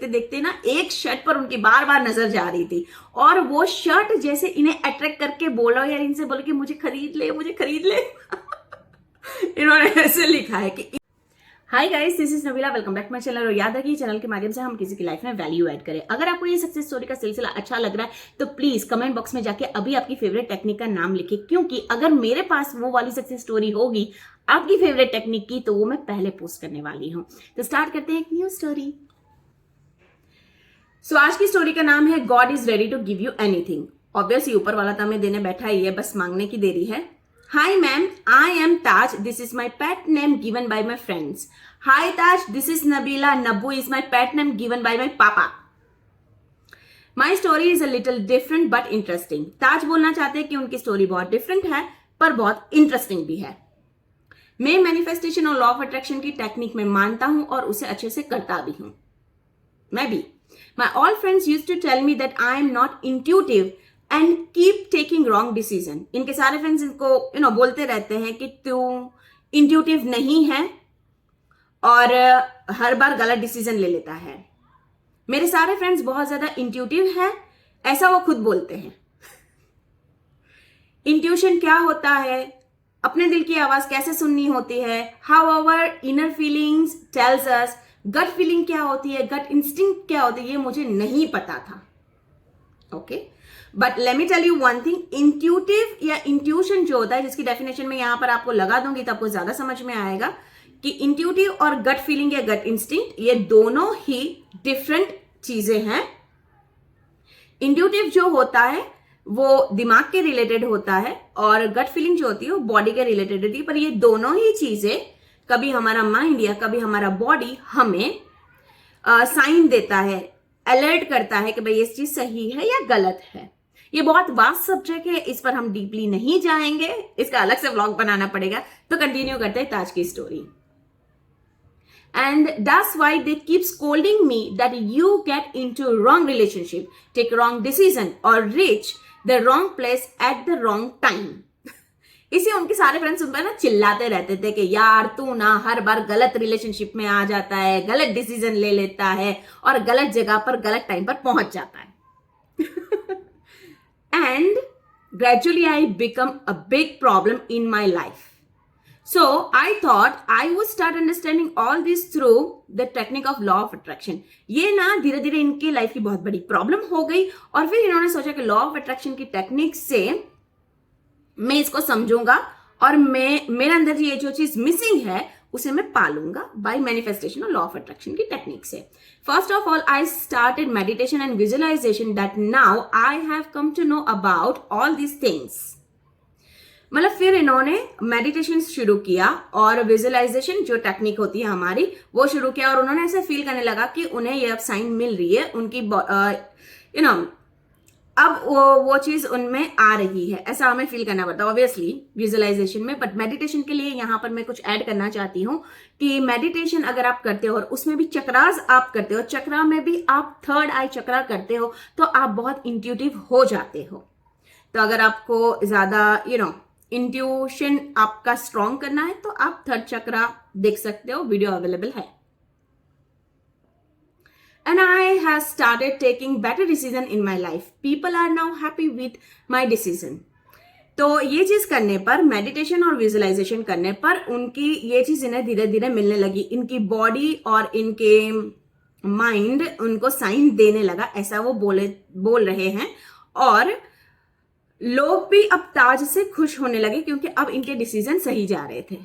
देखते देखते ना एक शर्ट पर उनकी बार बार नजर जा रही थी और वो शर्ट जैसे इन्हें अट्रैक्ट करके बोला यार, इनसे बोले कि मुझे खरीद ले, मुझे खरीद ले। इन्होंने ऐसे लिखा है कि hi guys, this is Nabila, welcome back my channel. और याद रखिए चैनल के माध्यम से हम किसी की लाइफ में वैल्यू ऐड करें। अगर आपको ये सक्सेस स्टोरी का सिलसिला अच्छा लग रहा है तो प्लीज कमेंट बॉक्स में जाके अभी आपकी फेवरेट टेक्निक का नाम लिखिए, क्योंकि अगर मेरे पास वो वाली सक्सेस स्टोरी होगी आपकी फेवरेट टेक्निक की तो वो मैं पहले पोस्ट करने वाली हूं। तो स्टार्ट करते हैं एक न्यू स्टोरी। सो आज की स्टोरी का नाम है God is ready to give you anything. Obviously ऊपर वाला तो हमें देने बैठा ही है, बस मांगने की देरी है। Hi ma'am, I am Taj. This is my pet name given by my friends. Hi Taj, this is Nabila. Nabu is my pet name given by my papa. My story is a little different but interesting. ताज बोलना चाहते हैं कि उनकी story बहुत different है पर बहुत interesting भी है। मैं मैनिफेस्टेशन और लॉ ऑफ अट्रैक्शन की टेक्निक में मानता हूं और उसे अच्छे से करता भी हूं। मैं भी। My all friends used to tell me that I am not intuitive and keep taking wrong decision. इनके सारे फ्रेंड्स इनको बोलते रहते हैं कि तू इंट्यूटिव नहीं है और हर बार गलत डिसीजन ले लेता है। मेरे सारे फ्रेंड्स बहुत ज्यादा इंट्यूटिव है, ऐसा वो खुद बोलते हैं। इंट्यूशन क्या होता है, अपने दिल की आवाज कैसे सुननी होती है, how our inner feelings tells us, gut feeling क्या होती है, गट इंस्टिंक्ट क्या होती है, ये मुझे नहीं पता था। Okay, but let me tell you one thing, intuitive या इंट्यूशन जो होता है, जिसकी डेफिनेशन में यहां पर आपको लगा दूंगी तो आपको ज्यादा समझ में आएगा कि इंट्यूटिव और गट फीलिंग या गट इंस्टिंक्ट ये दोनों ही डिफरेंट चीजें हैं। इंट्यूटिव जो होता है वो दिमाग के रिलेटेड होता है और गट फीलिंग जो होती है वो बॉडी के रिलेटेड होती है, पर ये दोनों ही चीजें कभी हमारा माइंड या कभी हमारा बॉडी हमें साइन देता है, अलर्ट करता है कि भाई ये चीज सही है या गलत है। ये बहुत वास्ट सब्जेक्ट है, इस पर हम डीपली नहीं जाएंगे, इसका अलग से व्लॉग बनाना पड़ेगा। तो कंटिन्यू करते हैं ताज की story. And that's why they keep scolding me that you get into wrong relationship, take wrong decision और reach the wrong place at the wrong time. इसे उनके सारे फ्रेंड्स उन पर ना चिल्लाते रहते थे कि यार तू ना हर बार गलत रिलेशनशिप में आ जाता है, गलत डिसीजन ले लेता है और गलत जगह पर गलत टाइम पर पहुंच जाता है। And gradually I become a big problem in my life. So I thought I would start understanding all this through the technique of law of attraction. ये ना धीरे धीरे इनकी लाइफ की बहुत बड़ी प्रॉब्लम हो गई और फिर इन्होंने सोचा कि लॉ ऑफ अट्रैक्शन की टेक्निक से मैं इसको समझूंगा और मेरे अंदर ये जो चीज मिसिंग है उसे मैं पालूंगा बाय मैनिफेस्टेशन और लॉ ऑफ अट्रैक्शन की टेक्निक से। First of all I started meditation and visualisation that now I have come to know about all these things. मतलब फिर इन्होंने मेडिटेशन शुरू किया और विजुअलाइजेशन जो टेक्निक होती है हमारी वो शुरू किया और उन्होंने ऐसे फील करने लगा कि उन्हें ये अब साइन मिल रही है, उनकी अब वो चीज उनमें आ रही है, ऐसा हमें फील करना पड़ता है ऑब्वियसली विजुअलाइजेशन में। बट मेडिटेशन के लिए यहां पर मैं कुछ ऐड करना चाहती हूं कि मेडिटेशन अगर आप करते हो और उसमें भी चक्रास आप करते हो, चक्रा में भी आप थर्ड आई चक्रा करते हो तो आप बहुत इंट्यूटिव हो जाते हो। तो अगर आपको ज्यादा इंट्यूशन आपका स्ट्रॉन्ग करना है तो आप थर्ड चक्रा देख सकते हो, वीडियो अवेलेबल है। And I have started taking better decision in my life. People are now happy with my decision. तो ये चीज करने पर, मेडिटेशन और विजुअलाइजेशन करने पर उनकी ये चीज इन्हें धीरे धीरे मिलने लगी। इनकी बॉडी और इनके माइंड उनको साइन देने लगा, ऐसा वो बोल रहे हैं। और लोग भी अब ताज से खुश होने लगे क्योंकि अब इनके डिसीजन सही जा रहे थे।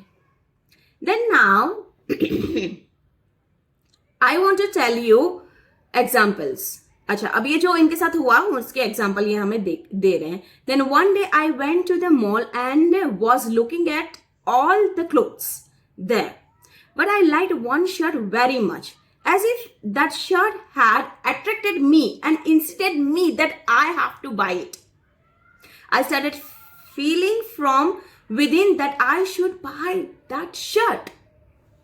Then now I want to tell you examples. अच्छा, अब ये जो इनके साथ हुआ उसके एग्जाम्पल ये हमें दे रहे हैं। Then one day I went to the mall and was looking at all the clothes there, but I like one shirt very much as if that shirt had attracted me and instead me that I have to buy it. I started feeling from with in that I should buy that shirt.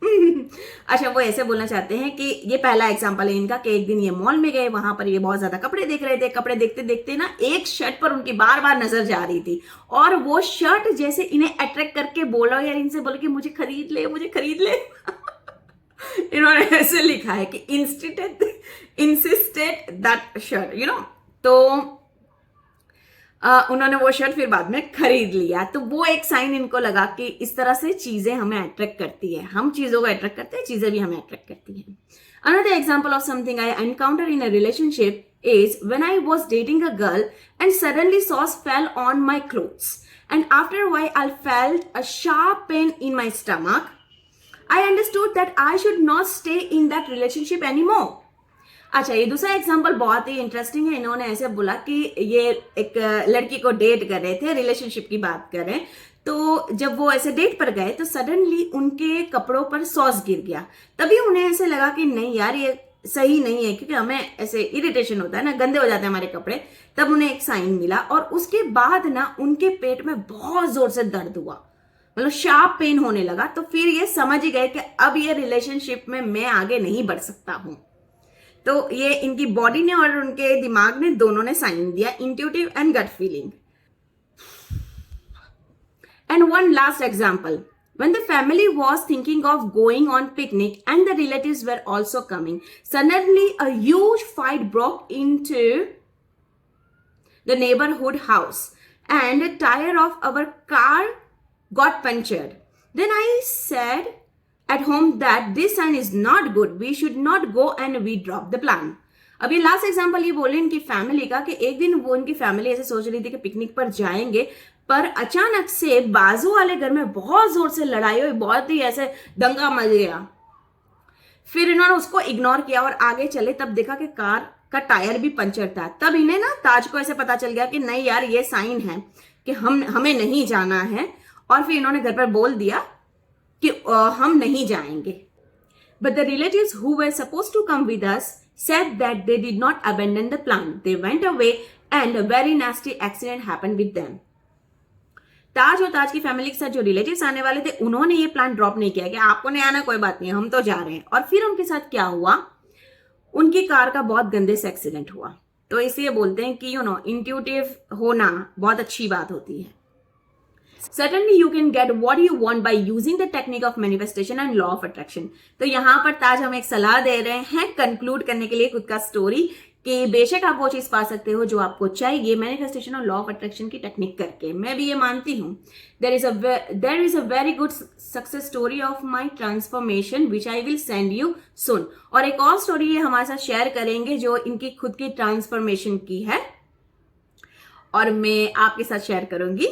अच्छा, वो ऐसे बोलना चाहते हैं कि ये पहला example है इनका कि एक दिन ये मॉल में गए, वहां पर ये बहुत ज्यादा कपड़े देख रहे थे, कपड़े देखते देखते ना एक शर्ट पर उनकी बार बार नजर जा रही थी और वो शर्ट जैसे इन्हें अट्रैक्ट करके बोला यार, इनसे बोले कि मुझे खरीद ले, मुझे खरीद ले। इन्होंने ऐसे लिखा है कि इंसिस्टेड दैट शर्ट तो उन्होंने वो शर्ट फिर बाद में खरीद लिया। तो वो एक साइन इनको लगा कि इस तरह से चीजें हमें अट्रैक्ट करती है, हम चीजों को अट्रैक्ट करते हैं, चीजें भी हमें अट्रैक्ट करती हैं। Another example of something I encountered in a relationship is when I was dating a girl and suddenly sauce fell on my clothes. And after a while, I felt a sharp pain in my stomach. I understood that I should not stay in that relationship anymore. अच्छा, ये दूसरा example बहुत ही interesting है। इन्होंने ऐसे बोला कि ये एक लड़की को डेट कर रहे थे, रिलेशनशिप की बात कर रहे हैं, तो जब वो ऐसे डेट पर गए तो सडनली उनके कपड़ों पर सॉस गिर गया। तभी उन्हें ऐसे लगा कि नहीं यार, ये सही नहीं है, क्योंकि हमें ऐसे इरिटेशन होता है ना, गंदे हो जाते हैं हमारे कपड़े। तब उन्हें एक साइन मिला और उसके बाद ना उनके पेट में बहुत जोर से दर्द हुआ, मतलब शार्प पेन होने लगा। तो फिर ये समझ ही गए कि अब ये रिलेशनशिप में मैं आगे नहीं बढ़ सकता हूं। तो ये इनकी बॉडी ने और उनके दिमाग ने, दोनों ने साइन दिया, intuitive and gut feeling. And one last example. When the family was thinking of going on picnic and the relatives were also coming, suddenly a huge fight broke into the neighborhood house and a tire of our car got punctured. Then I said at home that this sign is not good. We should not go and we dropped the plan. अब ये last example ये बोले इनकी family का कि एक दिन वो इनकी फैमिली ऐसे सोच रही थी कि पिकनिक पर जाएंगे, पर अचानक से बाजू वाले घर में बहुत जोर से लड़ाई हुई, बहुत ही ऐसे दंगा मच गया। फिर इन्होंने उसको इग्नोर किया और आगे चले, तब देखा कि कार का टायर भी पंचर था। तब इन्हें ना ताज को ऐसे पता चल गया कि नहीं यार, ये साइन है कि हमें नहीं जाना है, और फिर इन्होंने घर पर बोल दिया कि हम नहीं जाएंगे। But the relatives who were supposed to come with us said that they did not abandon the plan. They went away and a very nasty accident happened with them. ताज और ताज की फैमिली के साथ जो रिलेटिव्स आने वाले थे, उन्होंने ये प्लान ड्रॉप नहीं किया कि आपको नहीं आना, कोई बात नहीं, हम तो जा रहे हैं। और फिर उनके साथ क्या हुआ, उनकी कार का बहुत गंदे से एक्सीडेंट हुआ। तो इसलिए बोलते हैं कि इंट्यूटिव होना बहुत अच्छी बात होती है। Certainly you can get what you want by using the technique of manifestation and law of attraction. तो यहाँ पर ताज हमें एक सलाह दे रहे हैं कंक्लूड करने के लिए खुद का स्टोरी, कि बेशक आप वो चीज पा सकते हो जो आपको चाहिए मैनिफेस्टेशन और लॉ ऑफ अट्रैक्शन की टेक्निक करके। मैं भी ये मानती हूँ। There is a very good success story of my transformation which I will send you soon. और एक और स्टोरी ये हमारे साथ शेयर करेंगे जो इनकी खुद की ट्रांसफॉर्मेशन की है, और मैं आपके साथ शेयर करूंगी।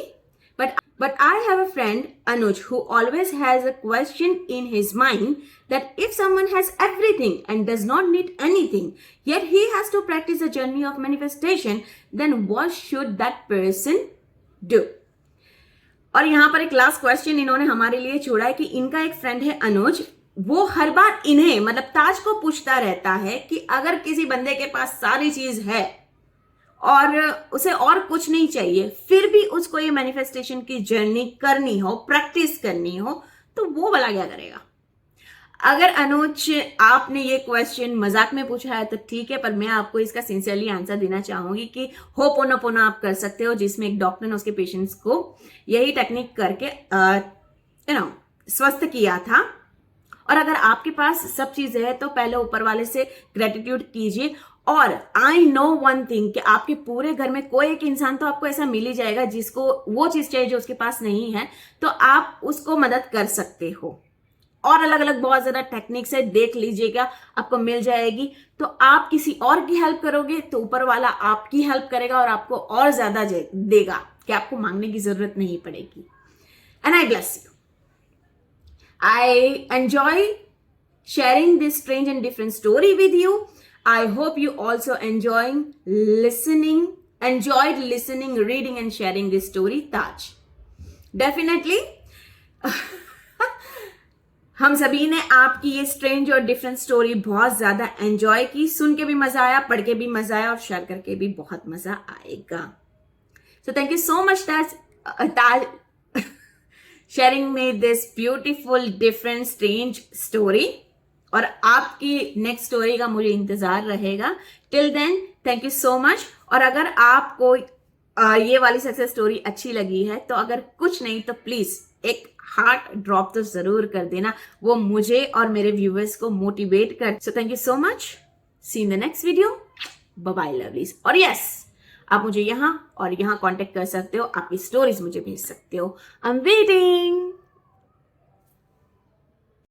But I have a friend, Anuj, who always has a question in his mind that if someone has everything and does not need anything, yet he has to practice the journey of manifestation, then what should that person do? और यहाँ पर एक last question इन्होंने हमारे लिए छोड़ा है कि इनका एक फ्रेंड है अनुज, वो हर बार इन्हें मतलब ताज को पूछता रहता है कि अगर किसी बंदे के पास सारी चीज है और उसे और कुछ नहीं चाहिए, फिर भी उसको ये मैनिफेस्टेशन की जर्नी करनी हो, प्रैक्टिस करनी हो, तो वो भला क्या करेगा। अगर अनुज आपने ये क्वेश्चन मजाक में पूछा है तो ठीक है, पर मैं आपको इसका सिंसियरली आंसर देना चाहूंगी कि होपोनोपोनो आप कर सकते हो, जिसमें एक डॉक्टर ने उसके पेशेंट्स को यही टेक्निक करके स्वस्थ किया था। और अगर आपके पास सब चीजें है तो पहले ऊपर वाले से ग्रेटिट्यूड कीजिए। और आई नो वन थिंग कि आपके पूरे घर में कोई एक इंसान तो आपको ऐसा मिल ही जाएगा जिसको वो चीज चाहिए जो उसके पास नहीं है, तो आप उसको मदद कर सकते हो। और अलग अलग बहुत ज्यादा टेक्निक्स है, देख लीजिएगा, आपको मिल जाएगी। तो आप किसी और की हेल्प करोगे तो ऊपर वाला आपकी हेल्प करेगा और आपको और ज्यादा देगा कि आपको मांगने की जरूरत नहीं पड़ेगी। And I bless you. I enjoy sharing this strange and different story with you. I hope you also enjoyed listening, reading and sharing this story, Taj. Definitely. हम सभी ने आपकी ये स्ट्रेंज और डिफरेंट स्टोरी बहुत ज्यादा एंजॉय की, सुन के भी मजा आया, पढ़ के भी मजा आया और शेयर करके भी बहुत मजा आएगा। So thank you so much, Taj, sharing me this beautiful, different, strange story. और आपकी नेक्स्ट स्टोरी का मुझे इंतजार रहेगा। Till then thank you so much. और अगर आपको ये वाली सक्सेस स्टोरी अच्छी लगी है तो अगर कुछ नहीं तो प्लीज एक हार्ट ड्रॉप तो जरूर कर देना, वो मुझे और मेरे व्यूअर्स को मोटिवेट कर। So thank you so much, see in the next video, bye bye lovelies. और यस, आप मुझे यहाँ और यहाँ कांटेक्ट कर सकते हो, आपकी स्टोरीज मुझे भेज सकते हो। I am waiting.